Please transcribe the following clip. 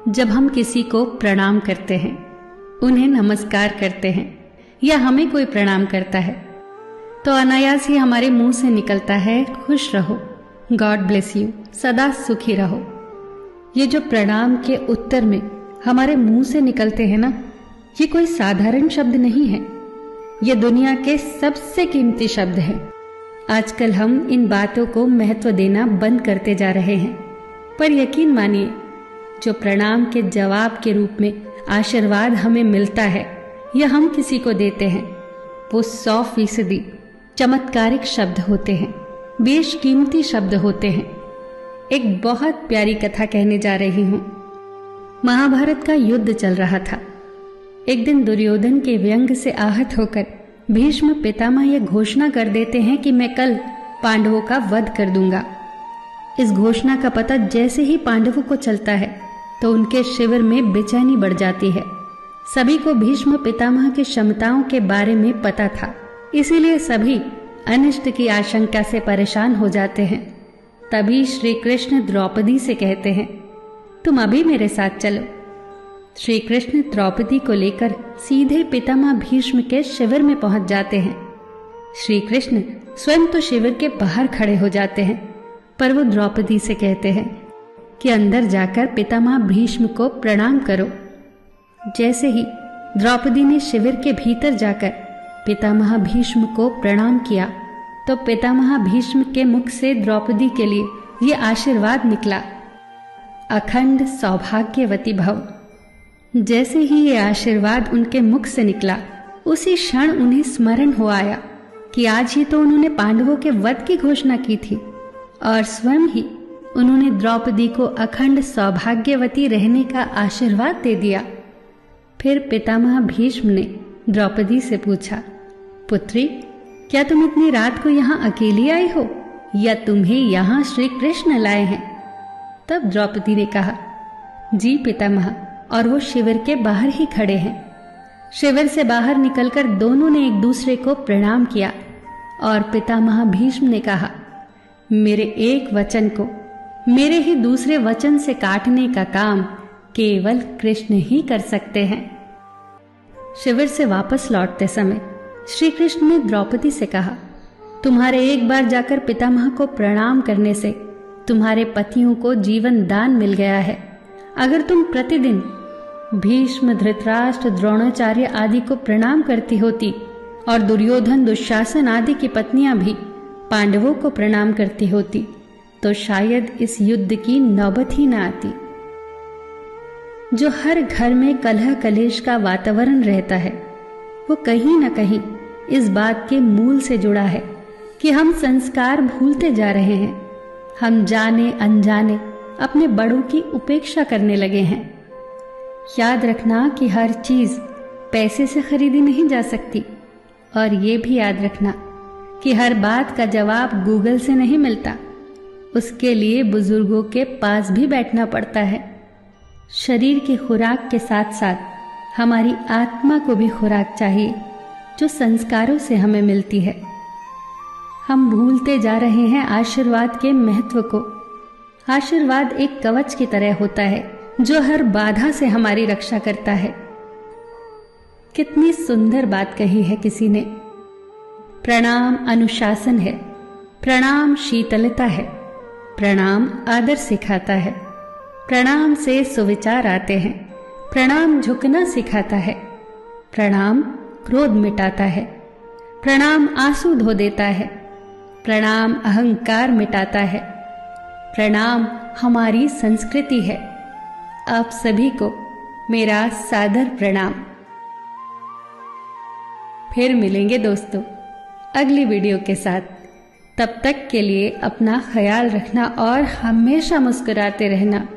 जब हम किसी को प्रणाम करते हैं, उन्हें नमस्कार करते हैं या हमें कोई प्रणाम करता है, तो अनायास ही हमारे मुंह से निकलता है खुश रहो, गॉड ब्लेस यू, सदा सुखी रहो। ये जो प्रणाम के उत्तर में हमारे मुंह से निकलते हैं ना, ये कोई साधारण शब्द नहीं है। ये दुनिया के सबसे कीमती शब्द हैं। आजकल हम इन बातों को महत्व देना बंद करते जा रहे हैं, पर यकीन मानिए, जो प्रणाम के जवाब के रूप में आशीर्वाद हमें मिलता है या हम किसी को देते हैं, वो 100% चमत्कारिक शब्द होते हैं, बेशकीमती शब्द होते हैं। एक बहुत प्यारी कथा कहने जा रही हूं। महाभारत का युद्ध चल रहा था। एक दिन दुर्योधन के व्यंग से आहत होकर भीष्म पितामह यह घोषणा कर देते हैं कि मैं कल पांडवों का वध कर दूंगा। इस घोषणा का पता जैसे ही पांडवों को चलता है तो उनके शिविर में बेचैनी बढ़ जाती है। सभी को भीष्म पितामह की क्षमताओं के बारे में पता था, इसीलिए सभी अनिष्ट की आशंका से परेशान हो जाते हैं। तभी श्री कृष्ण द्रौपदी से कहते हैं, तुम अभी मेरे साथ चलो। श्री कृष्ण द्रौपदी को लेकर सीधे पितामह भीष्म के शिविर में पहुंच जाते हैं। श्री कृष्ण स्वयं तो शिविर के बाहर खड़े हो जाते हैं, पर वो द्रौपदी से कहते हैं कि अंदर जाकर पितामह भीष्म को प्रणाम करो। जैसे ही द्रौपदी ने शिविर के भीतर जाकर पितामह भीष्म को प्रणाम किया, तो पितामह भीष्म के मुख से द्रौपदी के लिए ये आशीर्वाद निकला, अखंड सौभाग्यवती भव। जैसे ही ये आशीर्वाद उनके मुख से निकला, उसी क्षण उन्हें स्मरण हो आया कि आज ही तो उन्होंने पांडवों के वध की घोषणा की थी और स्वयं ही उन्होंने द्रौपदी को अखंड सौभाग्यवती रहने का आशीर्वाद दे दिया। फिर पितामह भीष्म ने द्रौपदी से पूछा, पुत्री, क्या तुम इतनी रात को यहाँ अकेली आई हो या तुम्हें यहाँ श्री कृष्ण लाए हैं? तब द्रौपदी ने कहा, जी पितामह, और वो शिविर के बाहर ही खड़े हैं। शिविर से बाहर निकलकर दोनों ने एक दूसरे को प्रणाम किया और पितामह भीष्म ने कहा, मेरे एक वचन को मेरे ही दूसरे वचन से काटने का काम केवल कृष्ण ही कर सकते हैं। शिविर से वापस लौटते समय श्री कृष्ण ने द्रौपदी से कहा, तुम्हारे एक बार जाकर पितामह को प्रणाम करने से तुम्हारे पतियों को जीवन दान मिल गया है। अगर तुम प्रतिदिन भीष्म, धृतराष्ट्र, द्रोणाचार्य आदि को प्रणाम करती होती और दुर्योधन, दुशासन आदि की पत्नियां भी पांडवों को प्रणाम करती होती, तो शायद इस युद्ध की नौबत ही न आती। जो हर घर में कलह कलेश का वातावरण रहता है, वो कहीं न कहीं इस बात के मूल से जुड़ा है कि हम संस्कार भूलते जा रहे हैं। हम जाने अनजाने अपने बड़ों की उपेक्षा करने लगे हैं। याद रखना कि हर चीज पैसे से खरीदी नहीं जा सकती, और ये भी याद रखना कि हर बात का जवाब गूगल से नहीं मिलता। उसके लिए बुजुर्गों के पास भी बैठना पड़ता है। शरीर की खुराक के साथ साथ हमारी आत्मा को भी खुराक चाहिए, जो संस्कारों से हमें मिलती है। हम भूलते जा रहे हैं आशीर्वाद के महत्व को। आशीर्वाद एक कवच की तरह होता है, जो हर बाधा से हमारी रक्षा करता है। कितनी सुंदर बात कही है किसी ने। प्रणाम अनुशासन है, प्रणाम शीतलता है, प्रणाम आदर सिखाता है, प्रणाम से सुविचार आते हैं, प्रणाम झुकना सिखाता है, प्रणाम क्रोध मिटाता है, प्रणाम आंसू धो देता है, प्रणाम अहंकार मिटाता है, प्रणाम हमारी संस्कृति है। आप सभी को मेरा सादर प्रणाम। फिर मिलेंगे दोस्तों अगली वीडियो के साथ। तब तक के लिए अपना ख्याल रखना और हमेशा मुस्कुराते रहना।